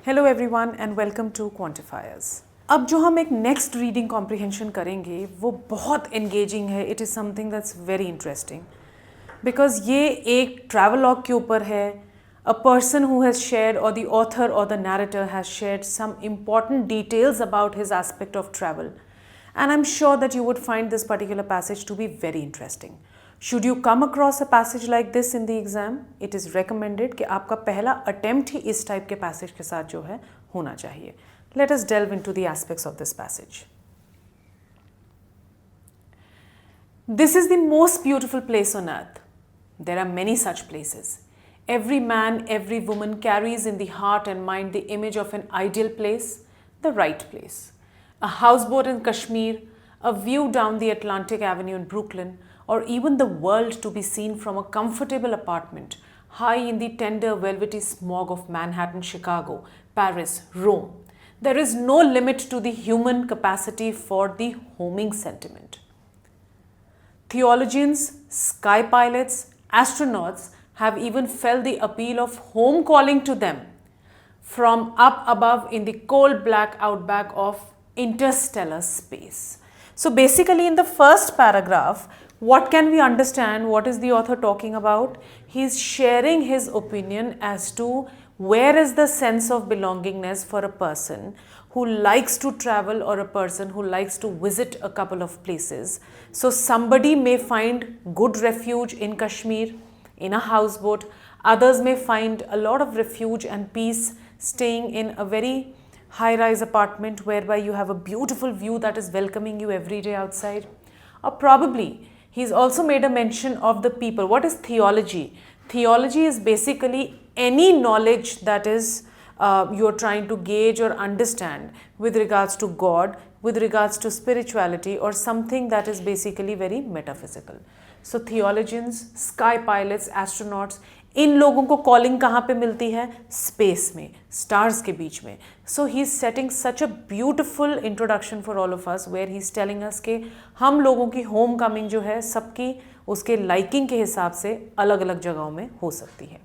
Hello everyone and welcome to quantifiers. अब जो हम एक नेक्स्ट रीडिंग कॉम्प्रिहेंशन करेंगे वो बहुत एंगेजिंग है। It is something that's very interesting because ये एक ट्रैवलॉग के ऊपर है। A person who has shared और द ऑथर और the narrator has shared some important details about his aspect of travel, and I'm sure that you would find this particular passage to be very interesting. Should you come across a passage like this in the exam, it is recommended कि आपका पहला attempt ही इस type के passage के साथ जो है होना चाहिए. Let us delve into the aspects of this passage. This is the most beautiful place on earth. There are many such places. Every man, every woman carries in the heart and mind the image of an ideal place, the right place. A houseboat in Kashmir, a view down the Atlantic Avenue in Brooklyn, or even the world to be seen from a comfortable apartment high in the tender velvety smog of Manhattan, Chicago, Paris, Rome. There is no limit to the human capacity for the homing sentiment. Theologians, sky pilots, astronauts have even felt the appeal of home calling to them from up above in the cold black outback of interstellar space. So basically in the first paragraph, what can we understand? What is the author talking about? He is sharing his opinion as to where is the sense of belongingness for a person who likes to travel or a person who likes to visit a couple of places. So somebody may find good refuge in Kashmir, in a houseboat. Others may find a lot of refuge and peace staying in a very high-rise apartment whereby you have a beautiful view that is welcoming you every day outside. Or probably he's also made a mention of the people. What is theology? Theology is basically any knowledge that is you're trying to gauge or understand with regards to God, with regards to spirituality, or something that is basically very metaphysical. So theologians, sky pilots, astronauts, इन लोगों को calling कहाँ पे मिलती है? Space में, stars के बीच में. So he is setting such a beautiful introduction for all of us where he is telling us के हम लोगों की होम कमिंग जो है सबकी उसके लाइकिंग के हिसाब से अलग अलग जगहों में हो सकती है.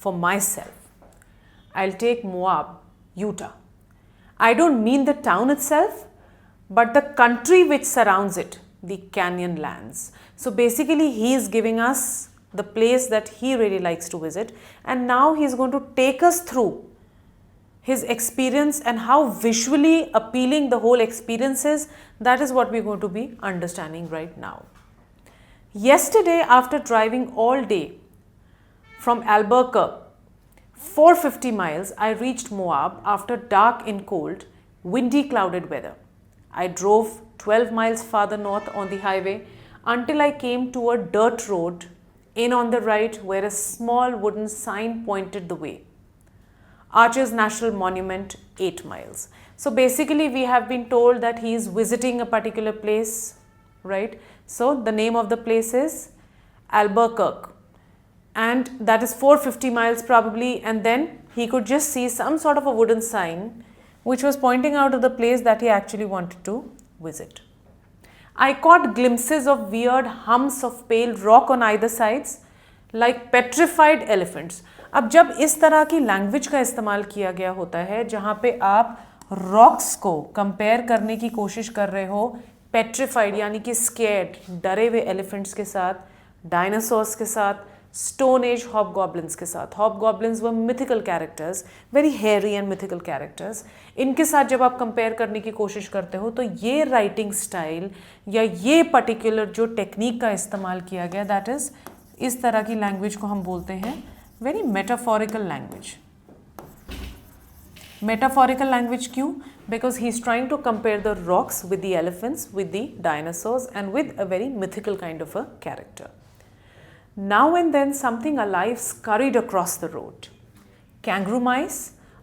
For myself I will take Moab, Utah. I don't mean the town itself, but the country which surrounds it, the canyon lands. So basically he is giving us the place that he really likes to visit, and now he is going to take us through his experience and how visually appealing the whole experience is. That is what we are going to be understanding right now. Yesterday, after driving all day from Albuquerque, 450 miles, I reached Moab after dark in cold, windy, clouded weather. I drove 12 miles farther north on the highway until I came to a dirt road in on the right where a small wooden sign pointed the way. Arches National Monument, 8 miles. So basically we have been told that he is visiting a particular place, right? So the name of the place is Albuquerque. And that is 450 miles probably, and then he could just see some sort of a wooden sign which was pointing out to the place that he actually wanted to visit. I caught glimpses of weird humps of pale rock on either sides like petrified elephants. अब जब इस तरह की language का इस्तेमाल किया गया होता है जहाँ पे आप रॉक्स को कंपेयर करने की कोशिश कर रहे हो पेट्रिफाइड यानी कि स्केर्ड, डरे हुए एलिफेंट्स के साथ, डायनासोर्स के साथ, स्टोन एज हॉबगॉब्लिन्स के साथ. हॉबगॉब्लिन्स व mythical characters, very hairy and mythical characters. इनके साथ जब आप कंपेयर करने की कोशिश करते हो तो ये राइटिंग स्टाइल या ये पर्टिकुलर जो टेक्निक का इस्तेमाल किया गया, दैट इज़ इस तरह की लैंग्वेज को हम बोलते हैं very metaphorical language. Metaphorical language क्यों? Because he is trying to compare the rocks with the elephants, with the dinosaurs and with a very mythical kind of a character. Now and then something alive scurried across the road. Kangaroo mice,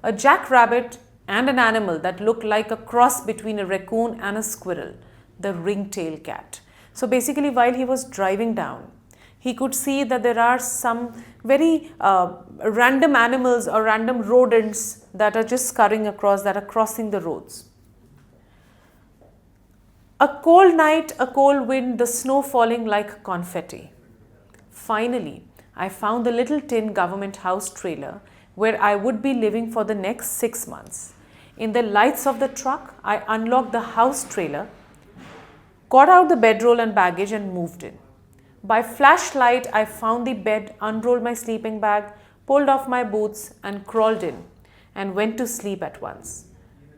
a jackrabbit, and an animal that looked like a cross between a raccoon and a squirrel, the ring-tailed cat. So basically while he was driving down, he could see that there are some very random animals or random rodents that are just scurrying across, that are crossing the roads. A cold night, a cold wind, the snow falling like confetti. Finally, I found the little tin government house trailer where I would be living for the next 6 months. In the lights of the truck, I unlocked the house trailer, got out the bedroll and baggage and moved in. By flashlight, I found the bed, unrolled my sleeping bag, pulled off my boots and crawled in and went to sleep at once.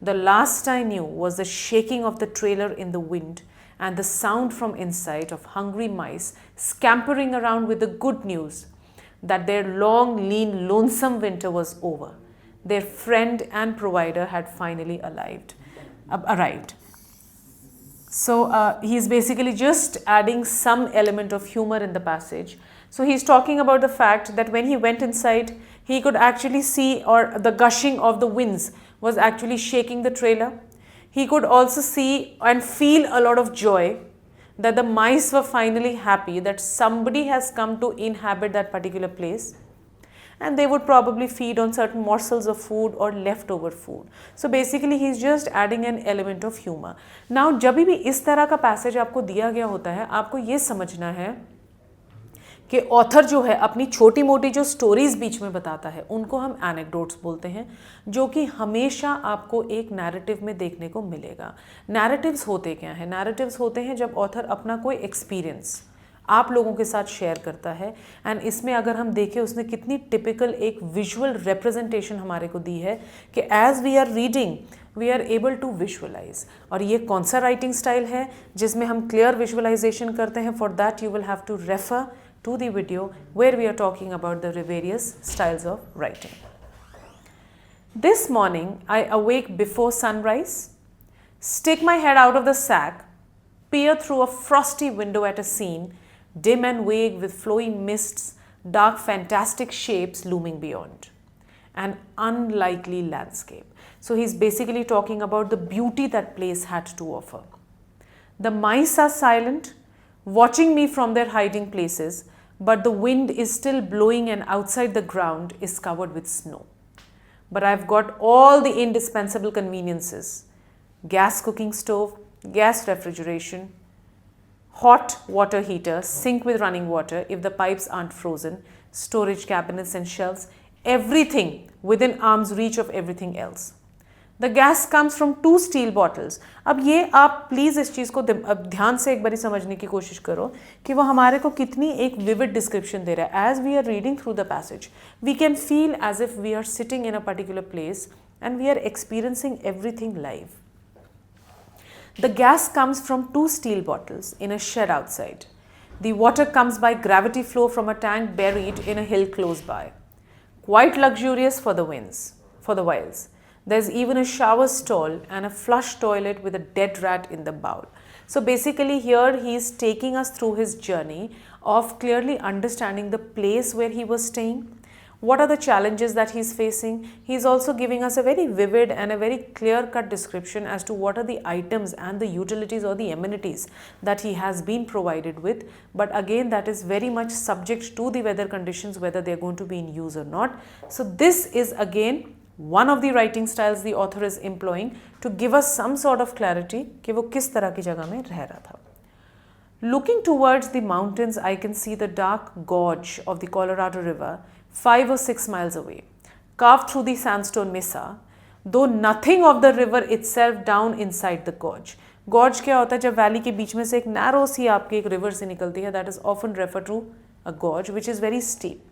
The last I knew was the shaking of the trailer in the wind and the sound from inside of hungry mice scampering around with the good news that their long, lean, lonesome winter was over. Their friend and provider had finally arrived. So he's basically just adding some element of humor in the passage. So he's talking about the fact that when he went inside, he could actually see, or the gushing of the winds was actually shaking the trailer. He could also see and feel a lot of joy that the mice were finally happy that somebody has come to inhabit that particular place, and they would probably feed on certain morsels of food or leftover food. So basically he's just adding an element of humor. Now जब भी इस तरह का passage आपको दिया गया होता है, आपको ये समझना है कि ऑथर जो है अपनी छोटी मोटी जो स्टोरीज बीच में बताता है उनको हम एनेक्डोट्स बोलते हैं, जो कि हमेशा आपको एक नैरेटिव में देखने को मिलेगा. नैरेटिव्स होते क्या हैं? नैरेटिव्स होते हैं जब ऑथर अपना कोई एक्सपीरियंस आप लोगों के साथ शेयर करता है. एंड इसमें अगर हम देखें उसने कितनी टिपिकल एक विजुअल रिप्रेजेंटेशन हमारे को दी है कि as we are reading we are able to visualise. और ये कौन सा राइटिंग स्टाइल है जिसमें हम क्लियर विजुअलाइजेशन करते हैं? For that you will have to refer to the video where we are talking about the various styles of writing. This morning I awake before sunrise, stick my head out of the sack, peer through a frosty window at a scene, dim and vague with flowing mists, dark fantastic shapes looming beyond. An unlikely landscape. So he's basically talking about the beauty that place had to offer. The mice are silent, watching me from their hiding places, but the wind is still blowing and outside the ground is covered with snow. But I've got all the indispensable conveniences: gas cooking stove, gas refrigeration, hot water heater, sink with running water if the pipes aren't frozen, storage cabinets and shelves, everything within arm's reach of everything else. The gas comes from 2 steel bottles. अब ये आप please इस चीज़ को ध्यान से एक बारी समझने की कोशिश करो कि वो हमारे को कितनी एक विविड डिस्क्रिप्शन दे रहा है. As we are reading through the passage we can feel as if we are sitting in a particular place and we are experiencing everything live. The gas comes from 2 steel bottles in a shed outside. The water comes by gravity flow from a tank buried in a hill close by. Quite luxurious for the whiles. There's even a shower stall and a flush toilet with a dead rat in the bowl. So basically here he is taking us through his journey of clearly understanding the place where he was staying. What are the challenges that he's facing? He's also giving us a very vivid and a very clear-cut description as to what are the items and the utilities or the amenities that he has been provided with. But again, that is very much subject to the weather conditions, whether they're going to be in use or not. So this is again one of the writing styles the author is employing to give us some sort of clarity कि वो किस तरह की जगह में रह रहा था. Looking towards the mountains, I can see the dark gorge of the Colorado River 5 or 6 miles away, carved through the sandstone mesa, though nothing of the river itself down inside the gorge. Gorge क्या होता है? जब valley के बीच में से एक narrow सी आपकी एक रिवर से निकलती है, that is often referred to a gorge, which is very steep.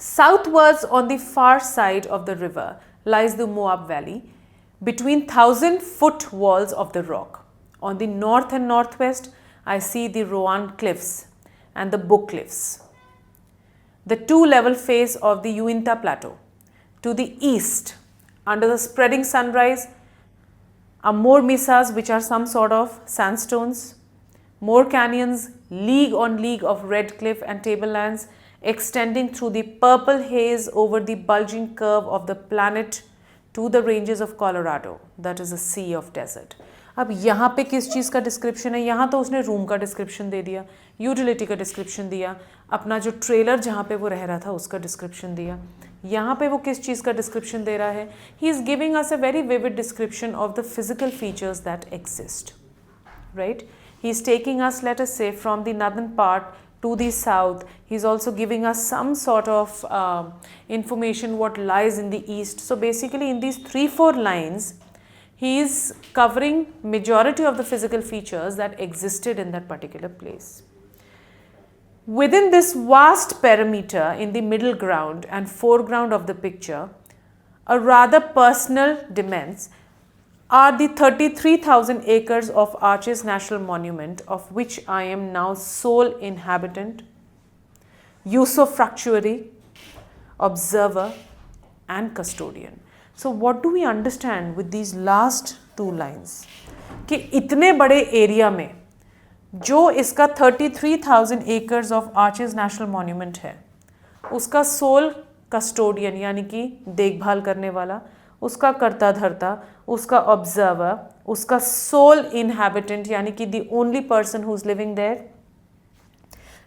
Southwards on the far side of the river lies the Moab Valley between 1,000-foot walls of the rock. On the north and northwest, I see the Rowan Cliffs and the Book Cliffs, the 2-level face of the Uinta Plateau. To the east, under the spreading sunrise, are more mesas which are some sort of sandstones, more canyons, league on league of red cliff and tablelands, extending through the purple haze over the bulging curve of the planet to the ranges of Colorado, that is a sea of desert. अब यहाँ पे किस चीज़ का description है? यहाँ तो उसने room का डिस्क्रिप्शन दे दिया, यूटिलिटी का डिस्क्रिप्शन दिया, अपना जो ट्रेलर जहाँ पे वो रह रहा था उसका डिस्क्रिप्शन दिया. यहाँ पे वो किस चीज़ का डिस्क्रिप्शन दे रहा है? He is giving us a very vivid description of the physical features that exist, right? He is taking us, let us say, from the northern part to the south. He's also giving us some sort of information what lies in the east. So basically in these 3-4 lines, he is covering majority of the physical features that existed in that particular place. Within this vast perimeter in the middle ground and foreground of the picture, a rather personal demesne are the 33,000 acres of Arches National Monument, of which I am now sole inhabitant, usufructuary, observer and custodian. So what do we understand with these last 2 lines? कि इतने बड़े area में जो इसका 33,000 acres of Arches National Monument है, उसका soul custodian यानी कि देखभाल करने वाला, उसका कर्ता धर्ता, उसका ऑब्जर्वर, उसका सोल इनहैबिटेंट यानी कि the only person who is living there,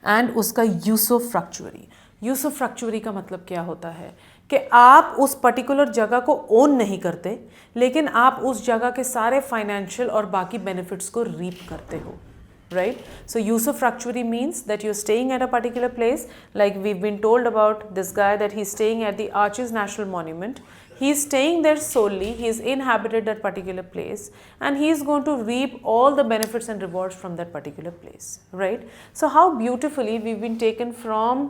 and उसका यूसोफ्रक्चुअरी. यूसोफ्रक्चुअरी का मतलब क्या होता है कि आप उस पर्टिकुलर जगह को ओन नहीं करते, लेकिन आप उस जगह के सारे फाइनेंशियल और बाकी बेनिफिट्स को रीप करते हो. Right? So usufructuary means that you're staying at a particular place, like we've been told about this guy that he's staying at the Arches National Monument. He's staying there solely, he's inhabited that particular place, and he's going to reap all the benefits and rewards from that particular place, right? So how beautifully we've been taken from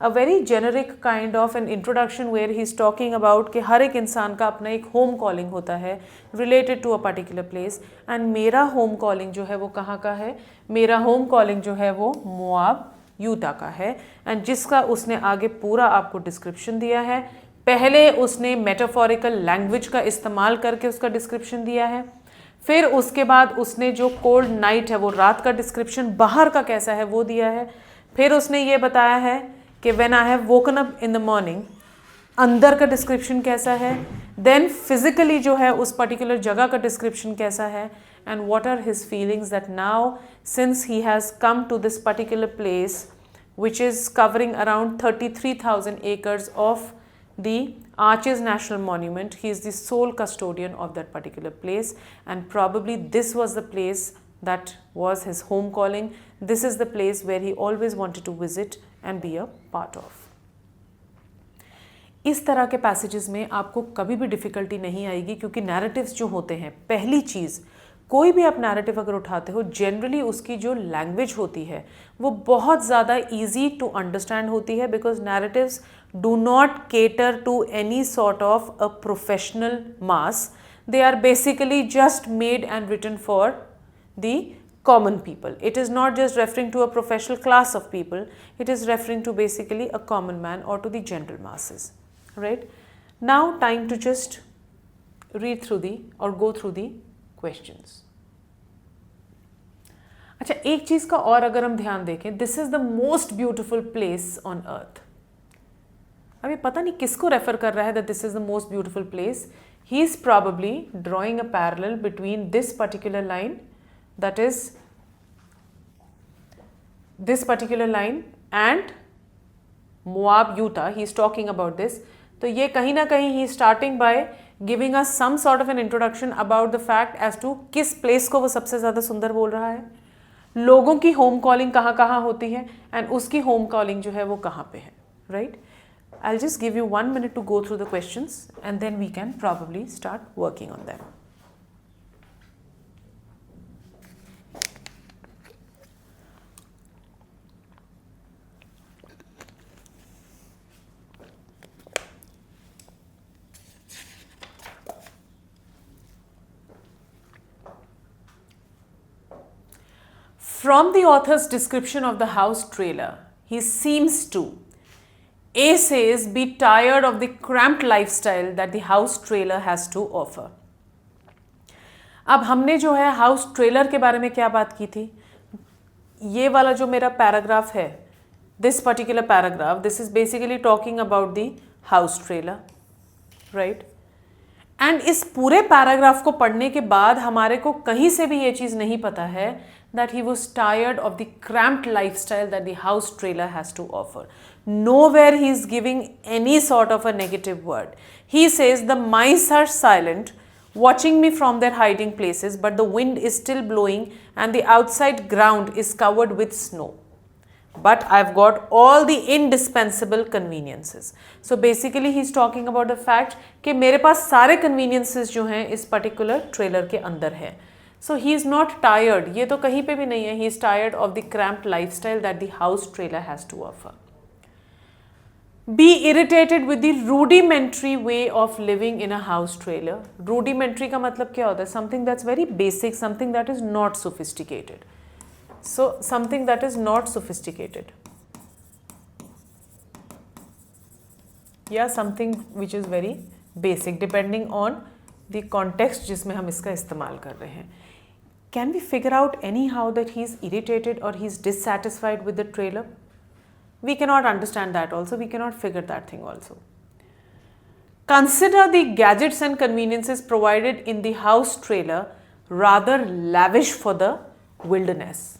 a very generic kind of an introduction where he's talking about कि हर एक इंसान का अपना एक home calling होता है related to a particular place, and मेरा home calling जो है वो कहाँ का है? मेरा होम कॉलिंग जो है वो मोआब यूटा का है, एंड जिसका उसने आगे पूरा आपको डिस्क्रिप्शन दिया है. पहले उसने मेटाफोरिकल लैंग्वेज का इस्तेमाल करके उसका डिस्क्रिप्शन दिया है, फिर उसके बाद उसने जो कोल्ड नाइट है वो रात का डिस्क्रिप्शन बाहर का कैसा है वो दिया है, फिर उसने ये बताया है कि when I have woken up in the morning अंदर का डिस्क्रिप्शन कैसा है, देन फिजिकली जो है उस पर्टिकुलर जगह का डिस्क्रिप्शन कैसा है, and what are his feelings that now since he has come to this particular place which is covering around 33,000 acres of the Arches National Monument. He is the sole custodian of that particular place, and probably this was the place that was his home calling. This is the place where he always wanted to visit and be a part of. इस तरह के passages में आपको कभी भी difficulty नहीं आएगी, क्योंकि नैरेटिव्स जो होते हैं, पहली चीज़ कोई भी आप नैरेटिव अगर उठाते हो, जनरली उसकी जो लैंग्वेज होती है वो बहुत ज़्यादा ईजी टू अंडरस्टैंड होती है, because narratives do not cater to any sort of a professional mass. They are basically just made and written for the common people. It is not just referring to a professional class of people, it is referring to basically a common man or to the general masses, right? Now time to just read through the or go through the questions. अच्छा, एक चीज का और अगर हम ध्यान देखें, this is the most beautiful place on अर्थ. अभी पता नहीं किसको रेफर कर रहा है that this is the most beautiful place. He is probably drawing a parallel between this particular line, that is this particular line, and Moab, Utah. He is talking about this. तो ये कहीं ना कहीं he is starting by giving us some sort of an introduction about the fact as to किस place को वो सबसे ज़्यादा सुंदर बोल रहा है, लोगों की होम कॉलिंग कहाँ कहाँ होती है, एंड उसकी होम कॉलिंग जो है वो कहाँ पे है, right? I'll just give you 1 minute to go through the questions, and then we can probably start working on them. From the author's description of the house trailer, he seems to, A says, be tired of the cramped lifestyle that the house trailer has to offer. अब हमने जो है house trailer के बारे में क्या बात की थी, ये वाला जो मेरा पैराग्राफ है, this particular paragraph, this is basically talking about the house trailer, right? And इस पूरे पैराग्राफ को पढ़ने के बाद हमारे को कहीं से भी ये चीज़ नहीं पता है that he was tired of the cramped lifestyle that the house trailer has to offer. Nowhere he is giving any sort of a negative word. He says the mice are silent, watching me from their hiding places, but the wind is still blowing and the outside ground is covered with snow. but I've got all the indispensable conveniences. So basically he's talking about the fact कि मेरे पास सारे conveniences जो हैं इस particular trailer के अंदर हैं. So he is not tired. ये तो कहीं पे भी नहीं है. He is tired of the cramped lifestyle that the house trailer has to offer. Be irritated with the rudimentary way of living in a house trailer. Rudimentary का मतलब क्या होता है? Something that's very basic, something that is not sophisticated. So something that is not sophisticated. या something which is very basic depending on the context जिसमें हम इसका इस्तेमाल कर रहे हैं. Can we figure out anyhow that he is irritated or he is dissatisfied with the trailer? We cannot understand that also. We cannot figure that thing also. Consider the gadgets and conveniences provided in the house trailer rather lavish for the wilderness.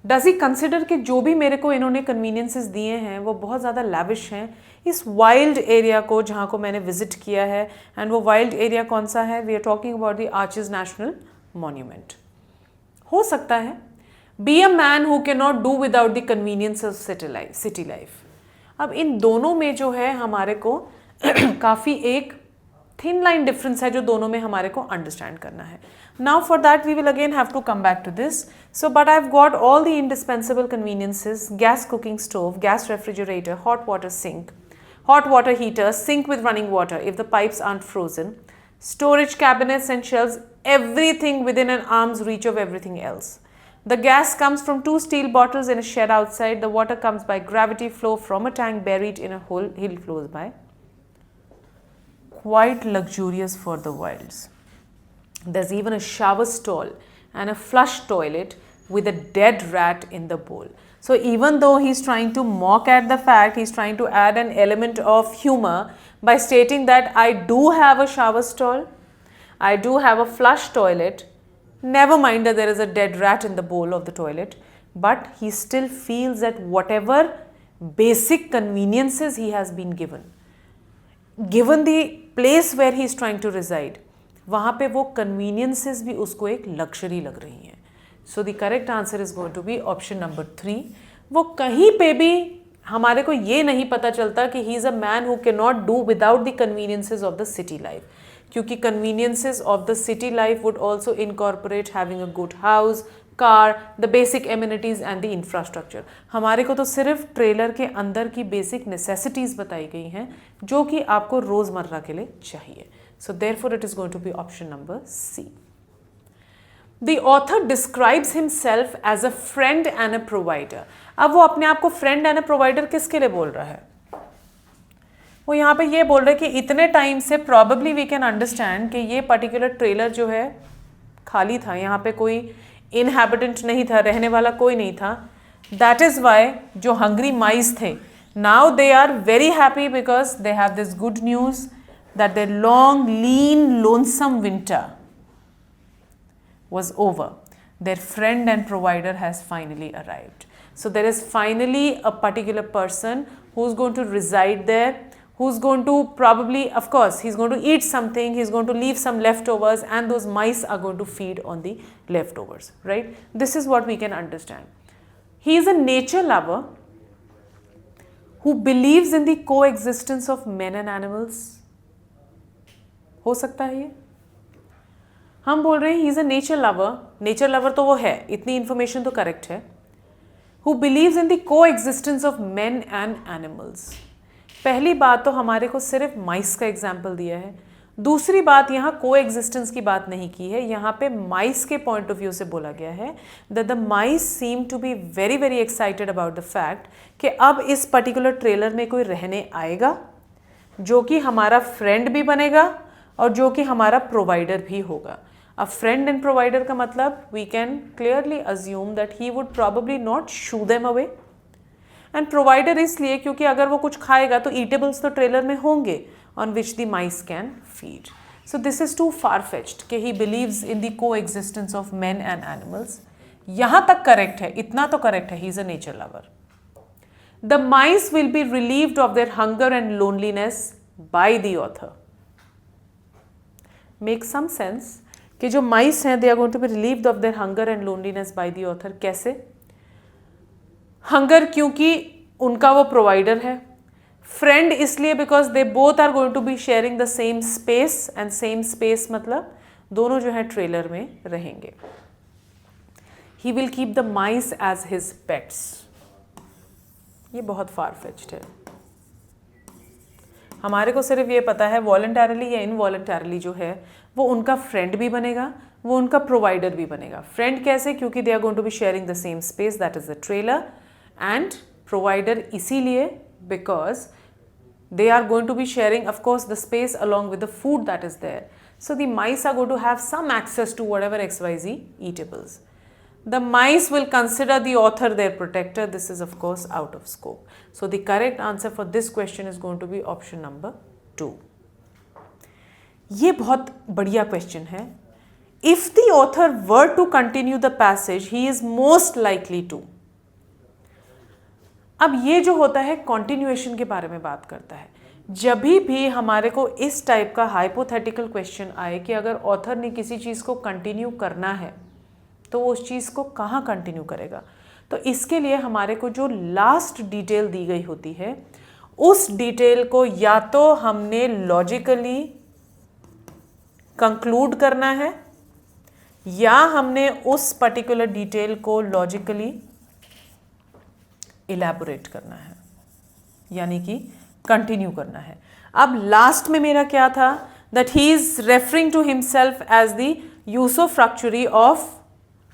Does he consider कि जो भी मेरे को इन्होंने conveniences दिए हैं वो बहुत ज़्यादा lavish हैं इस wild area को जहाँ को मैंने visit किया है, and वो wild area कौन सा है? We are talking about the Arches National Monument. हो सकता है. Be a man who cannot do without the convenience of city life. अब इन दोनों में जो है हमारे को काफ़ी एक thin line difference है जो दोनों में हमारे को understand करना है. Now for that we will again have to come back to this. So but I've got all the indispensable conveniences: gas cooking stove, gas refrigerator, hot water sink, hot water heater, sink with running water if the pipes aren't frozen, storage cabinets and shelves, everything within an arm's reach of everything else. The gas comes from 2 steel bottles in a shed outside. The water comes by gravity flow from a tank buried in a hole hill close by. Quite luxurious for the wilds. There's even a shower stall and a flush toilet with a dead rat in the bowl. So even though he's trying to mock at the fact, he's trying to add an element of humor by stating that I do have a shower stall, I do have a flush toilet, never mind that there is a dead rat in the bowl of the toilet, but he still feels that whatever basic conveniences he has been given the place where he is trying to reside, वहाँ पे वो conveniences भी उसको एक luxury लग रही हैं. So the correct answer is going to be option number 3. वो कहीं पे भी हमारे को ये नहीं पता चलता कि he is a man who cannot do without the conveniences of the city life. क्योंकि conveniences of the city life would also incorporate having a good house, car, the basic amenities and the infrastructure. हमारे को तो सिर्फ trailer के अंदर की basic necessities बताई गई हैं जो कि आपको रोज़मर्रा के लिए चाहिए. So therefore it is going to be option number C. The author describes himself as a friend and a provider. अब वो अपने आप को friend and a provider किसके लिए बोल रहा है? वो यहाँ पे ये बोल रहे हैं कि इतने टाइम से probably we can understand कि ये particular trailer जो है खाली था, यहाँ पे कोई inhabitant नहीं था, रहने वाला कोई नहीं था. That is why जो hungry mice थे, now they are very happy because they have this good news that their long, lean, lonesome winter was over. Their friend and provider has finally arrived. So there is finally a particular person who's going to reside there, who's going to probably, of course, he's going to eat something, he's going to leave some leftovers, and those mice are going to feed on the leftovers, right? This is what we can understand. He is a nature lover who believes in the coexistence of men and animals. हो सकता है ये हम बोल रहे हैं he is a nature lover तो वो है, इतनी इन्फॉर्मेशन तो करेक्ट है. Who believes in the coexistence of man and animals. पहली बात तो हमारे को सिर्फ माइस का एग्जाम्पल दिया है. दूसरी बात यहाँ को एग्जिस्टेंस की बात नहीं की है, यहाँ पे माइस के पॉइंट ऑफ व्यू से बोला गया है that the mice seem to be very very excited about the fact कि अब इस पर्टिकुलर ट्रेलर में कोई रहने आएगा जो कि हमारा फ्रेंड भी बनेगा और जो कि हमारा प्रोवाइडर भी होगा. अब फ्रेंड एंड प्रोवाइडर का मतलब we can clearly assume that he would probably not shoo them away. And provider इसलिए क्योंकि अगर वो कुछ खाएगा तो ईटेबल्स तो ट्रेलर में होंगे on which the mice can feed. So this is too far fetched कि he believes in the coexistence of man and animals. यहाँ तक करेक्ट है, इतना तो करेक्ट है, he is a nature lover. The mice will be relieved of their hunger and loneliness by the author. Make some sense कि जो mice हैं they are going to be relieved of their hunger and loneliness by the author. कैसे? Hunger क्योंकि उनका वो provider है, friend इसलिए because they both are going to be sharing the same space, and same space मतलब दोनों जो है ट्रेलर में रहेंगे। He will keep the mice as his pets, ये बहुत फार फेच्ड है। हमारे को सिर्फ ये पता है वॉलंटरली या इनवॉलंटरली जो है वो उनका फ्रेंड भी बनेगा, वो उनका प्रोवाइडर भी बनेगा। फ्रेंड कैसे? क्योंकि they are going to be sharing the same space, that is the trailer, and provider इसीलिए because they are going to be sharing of course the space along with the food that is there. So the mice are going to have some access to whatever XYZ eatables. The mice will consider the author their protector. This is of course out of scope. So the correct answer for this question is going to be option number 2. ये बहुत बढ़िया question है. If the author were to continue the passage, he is most likely to. अब ये जो होता है continuation के बारे में बात करता है। जब भी हमारे को इस टाइप का हाइपोथेटिकल क्वेश्चन आए कि अगर ऑथर ने किसी चीज़ को कंटिन्यू करना है तो वो उस चीज़ को कहाँ कंटिन्यू करेगा, तो इसके लिए हमारे को जो लास्ट डिटेल दी गई होती है उस डिटेल को या तो हमने लॉजिकली कंक्लूड करना है या हमने उस पर्टिकुलर डिटेल को लॉजिकली इलैबोरेट करना है, यानी कि कंटिन्यू करना है। अब लास्ट में मेरा क्या था, that he is referring to himself as the usufructuary of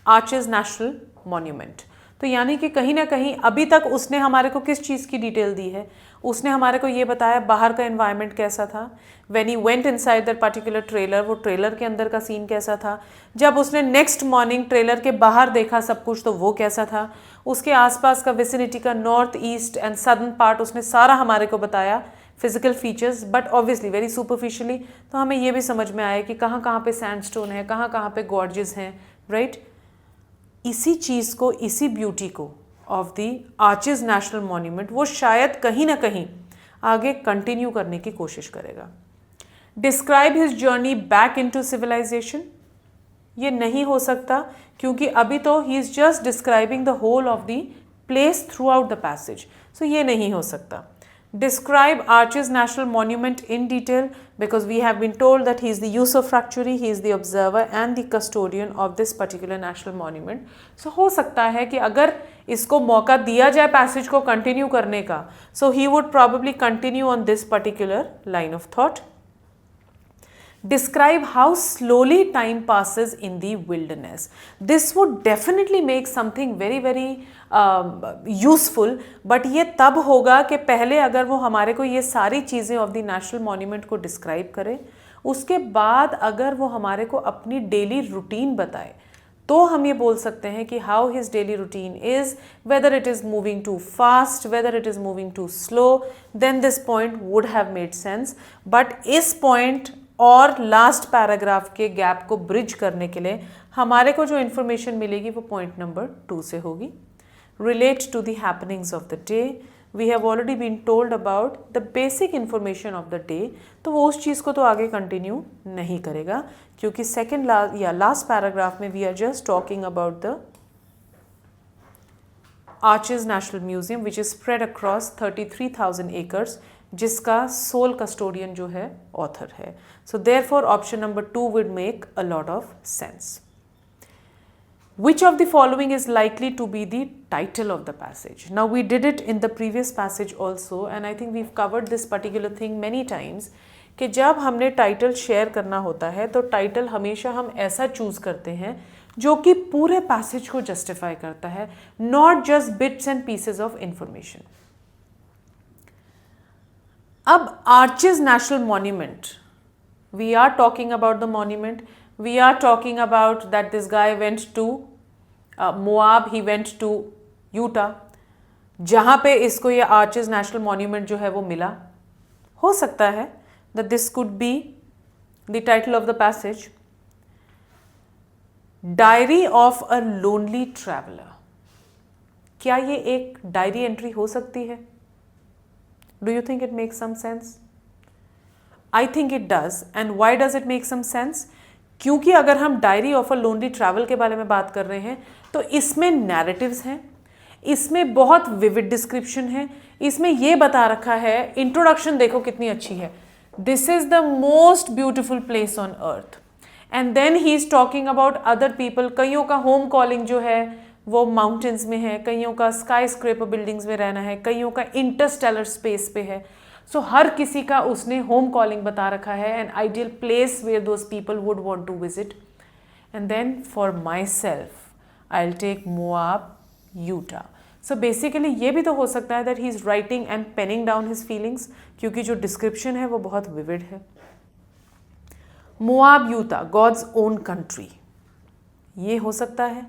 Arches National Monument. तो यानी कि कहीं ना कहीं अभी तक उसने हमारे को किस चीज़ की डिटेल दी है, उसने हमारे को ये बताया बाहर का एनवायरनमेंट कैसा था, when he went inside that particular trailer, वो ट्रेलर के अंदर का सीन कैसा था, जब उसने नेक्स्ट मॉर्निंग ट्रेलर के बाहर देखा सब कुछ तो वो कैसा था, उसके आसपास का विसिनिटी का north east and southern part उसने सारा हमारे को बताया, physical features, but obviously very superficially. तो हमें ये भी समझ में आया कि कहाँ कहाँ पे सैंडस्टोन है, कहाँ कहाँ पे गॉर्जेस हैं, राइट। इसी चीज़ को, इसी ब्यूटी को of the Arches National monument वो शायद कहीं ना कहीं आगे कंटिन्यू करने की कोशिश करेगा। Describe his journey back into civilization, ये नहीं हो सकता क्योंकि अभी तो he is just describing the whole of the place throughout the passage, so ये नहीं हो सकता। Describe Arches National Monument in detail because we have been told that he is the usufructuary, he is the observer and the custodian of this particular national monument. So हो सकता है कि अगर इसको मौका दिया जाए पैसेज को कंटिन्यू करने का, so he would probably continue on this particular line of thought. Describe how slowly time passes in the wilderness. This would definitely make something very very useful, but ये तब होगा कि पहले अगर वो हमारे को ये सारी चीज़ें ऑफ द नेशनल मॉन्यूमेंट को डिस्क्राइब करे, उसके बाद अगर वो हमारे को अपनी डेली रूटीन बताए तो हम ये बोल सकते हैं कि how his daily routine is, whether it is moving too fast, whether it is moving too slow, then this point would have made sense. But इस पॉइंट और लास्ट पैराग्राफ के गैप को ब्रिज करने के लिए हमारे को जो इन्फॉर्मेशन मिलेगी वो पॉइंट नंबर 2 से होगी। Relate to the happenings of the day, we have already been told about the basic information of the day, तो वो उस चीज़ को तो आगे कंटिन्यू नहीं करेगा क्योंकि सेकेंड या लास्ट पैराग्राफ में we are just talking about the Arches National Museum which is spread across 33,000 acres, जिसका सोल कस्टोडियन जो है ऑथर है। So therefore option number 2 would make a lot of sense. Which of the following is likely to be the title of the passage? Now we did it in the previous passage also and I think we've covered this particular thing many times कि जब हमने title share करना होता है तो title हमेशा हम ऐसा चूज़ करते हैं जो कि पूरे पैसेज को जस्टिफाई करता है, not just bits and pieces of information. अब Arches National Monument, we are talking about the monument, we are talking about that this guy went to Moab, he went to Utah, जहाँ पे इसको ये arches National monument जो है वो मिला। हो सकता है that this could be the title of the passage. Diary of a lonely traveller, क्या ये एक डायरी एंट्री हो सकती है? Do you think it makes some sense? I think it does. And why does it make some sense? क्योंकि अगर हम diary of a lonely travel के बारे में बात कर रहे हैं तो इसमें नैरेटिव्स हैं, इसमें बहुत विविड डिस्क्रिप्शन है, इसमें ये बता रखा है, इंट्रोडक्शन देखो कितनी अच्छी है, this is the most beautiful place on earth, and then he is talking about other people. कईयों का होम कॉलिंग जो है वो माउंटेन्स में है, कईयों का स्काई स्क्रेपर बिल्डिंग्स में रहना है, कईयों का इंटरस्टेलर स्पेस पे है। सो हर किसी का उसने होम कॉलिंग बता रखा है, an ideal place where those people would want to visit. And then for myself I will take Moab Utah. So basically ये भी तो हो सकता है that he is writing and penning down his feelings, क्योंकि जो description है वो बहुत विविड है। Moab Utah, God's own country, ये हो सकता है।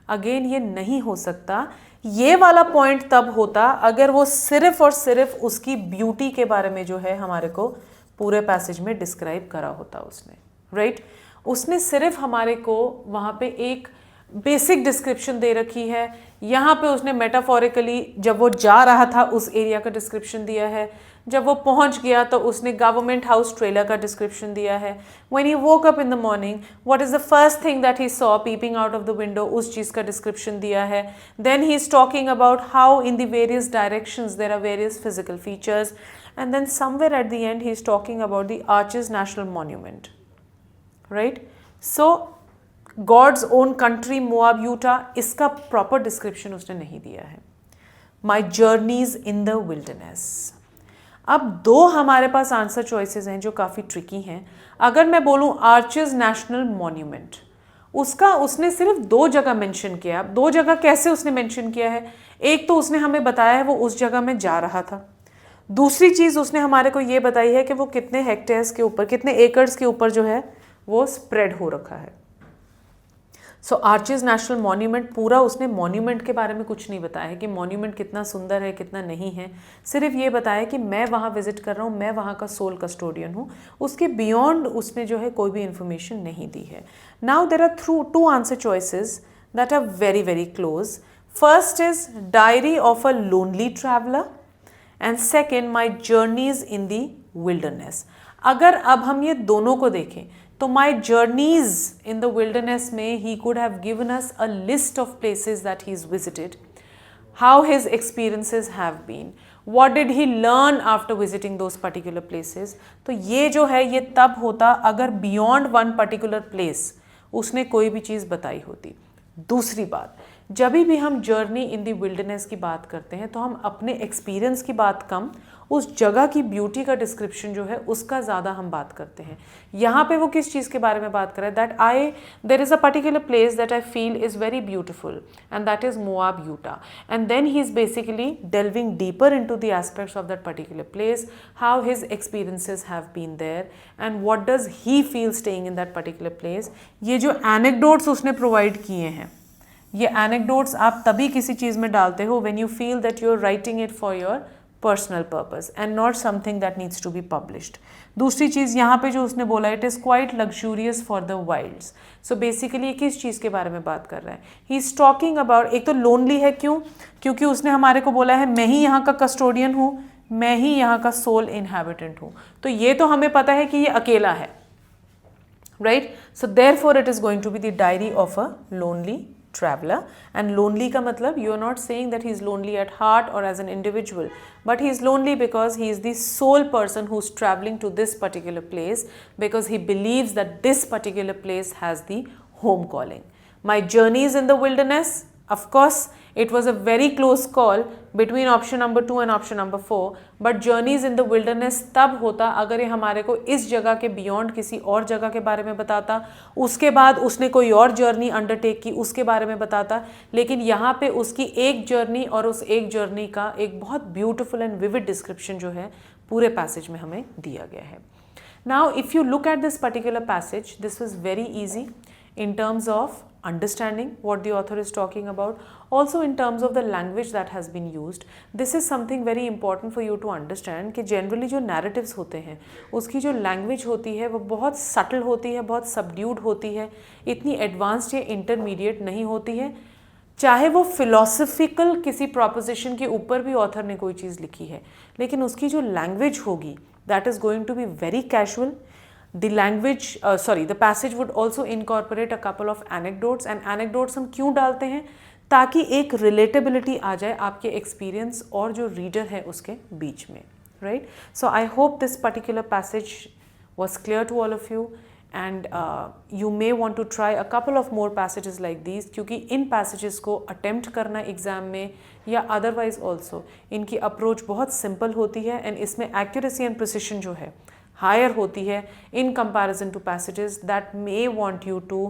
अगेन ये नहीं हो सकता, ये वाला पॉइंट तब होता अगर वो सिर्फ और सिर्फ उसकी ब्यूटी के बारे में जो है हमारे को पूरे पैसेज में डिस्क्राइब करा होता उसने, राइट? उसने सिर्फ हमारे को वहाँ पे एक बेसिक डिस्क्रिप्शन दे रखी है, यहाँ पे उसने मेटाफोरिकली जब वो जा रहा था उस एरिया का डिस्क्रिप्शन दिया है, जब वो पहुंच गया तो उसने गवर्नमेंट हाउस ट्रेलर का डिस्क्रिप्शन दिया है, when he woke up in the morning what is the first thing that he saw peeping out of the window, उस चीज़ का डिस्क्रिप्शन दिया है। Then he is talking about how in the various directions there are various physical features, and then somewhere at the end he is talking about the Arches National Monument, right? So God's own country Moab Utah, इसका proper description उसने नहीं दिया है। माई journeys in the wilderness, अब दो हमारे पास answer choices हैं जो काफ़ी ट्रिकी हैं। अगर मैं बोलूं आर्चेस नेशनल मॉन्यूमेंट, उसका उसने सिर्फ दो जगह मेंशन किया। दो जगह कैसे उसने मेंशन किया है? एक तो उसने हमें बताया है वो उस जगह में जा रहा था, दूसरी चीज़ उसने हमारे को ये बताई है कि वो कितने हेक्टेयर्स के ऊपर, कितने एकर्स के ऊपर जो है वो स्प्रेड हो रखा है। सो आर्चेस नेशनल मॉन्यूमेंट, पूरा उसने मॉन्यूमेंट के बारे में कुछ नहीं बताया है कि मॉन्यूमेंट कितना सुंदर है कितना नहीं है, सिर्फ ये बताया कि मैं वहाँ विजिट कर रहा हूँ, मैं वहाँ का सोल कस्टोडियन हूँ। उसके बियॉन्ड उसने जो है कोई भी इंफॉर्मेशन नहीं दी है। Now there are two answer choices that are very very close. First is diary of a lonely traveller and second my journeys in the wilderness. अगर अब हम ये दोनों को देखें तो my journeys in the wilderness में he could have given us a list of places that he is visited, how his experiences have been, what did he learn after visiting those particular places. तो ये जो है ये तब होता अगर beyond one particular place उसने कोई भी चीज़ बताई होती। दूसरी बात, जब भी हम जर्नी इन दी विल्डरनेस की बात करते हैं तो हम अपने एक्सपीरियंस की बात कम, उस जगह की ब्यूटी का डिस्क्रिप्शन जो है उसका ज़्यादा हम बात करते हैं। यहाँ पे वो किस चीज़ के बारे में बात कर रहा है? There is a particular place that I feel is very beautiful and that is Moab Utah, and then he is basically delving deeper into the aspects of that particular place, how his experiences have been there and what does he feel staying in that particular place। ये जो anecdotes उसने provide किए हैं, ये anecdotes आप तभी किसी चीज़ में डालते हो when you feel that you are writing it for your personal purpose and not something that needs to be published। दूसरी चीज़ यहाँ पे जो उसने बोला, it is quite luxurious for the wilds। so basically किस चीज़ के बारे में बात कर रहा है? he is talking about, एक तो lonely है, क्यों? क्योंकि उसने हमारे को बोला है मैं ही यहाँ का कस्टोडियन हूँ, मैं ही यहाँ का सोल इनहेबिटेंट हूँ, तो ये तो हमें पता है कि ये अकेला है, right? So therefore it is going to be the diary of a lonely traveler। and lonely का मतलब you are not saying that he is lonely at heart or as an individual, but he is lonely because he is the sole person who is traveling to this particular place because he believes that this particular place has the home calling। my journeys in the wilderness, of course it was a very close call between option number 2 and option number 4, but journeys in the wilderness तब होता अगर ये हमारे को इस जगह के beyond किसी और जगह के बारे में बताता, उसके बाद उसने कोई और जर्नी अंडरटेक की उसके बारे में बताता, लेकिन यहाँ पे उसकी एक जर्नी और उस एक जर्नी का एक बहुत ब्यूटिफुल एंड विविड डिस्क्रिप्शन जो है पूरे पैसेज में हमें दिया गया है। Now if you look at this particular passage, this was very easy in terms of understanding what the author is talking about, also in terms of the language that has been used। this is something very important for you to understand कि generally जो narratives होते हैं उसकी जो language होती है वो बहुत subtle होती है, बहुत subdued होती है, इतनी advanced या intermediate नहीं होती है। चाहे वो philosophical किसी proposition के ऊपर भी author ने कोई चीज़ लिखी है, लेकिन उसकी जो language होगी that is going to be very casual। the passage would also incorporate a couple of anecdotes, and anecdotes हम क्यों डालते हैं? ताकि एक रिलेटेबिलिटी आ जाए आपके एक्सपीरियंस और जो रीडर है उसके बीच में, right. So I hope this particular passage was clear to all of you, and you may want to try a couple of more passages like these, क्योंकि इन passages को attempt करना एग्ज़ाम में या otherwise also इनकी approach बहुत simple होती है, and इसमें accuracy and precision जो है हायर होती है in comparison to passages that may want you to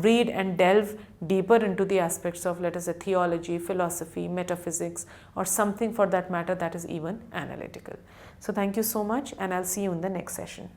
read and delve deeper into the aspects of, let us say, theology, philosophy, metaphysics, or something for that matter that is even analytical. So thank you so much, and I'll see you in the next session.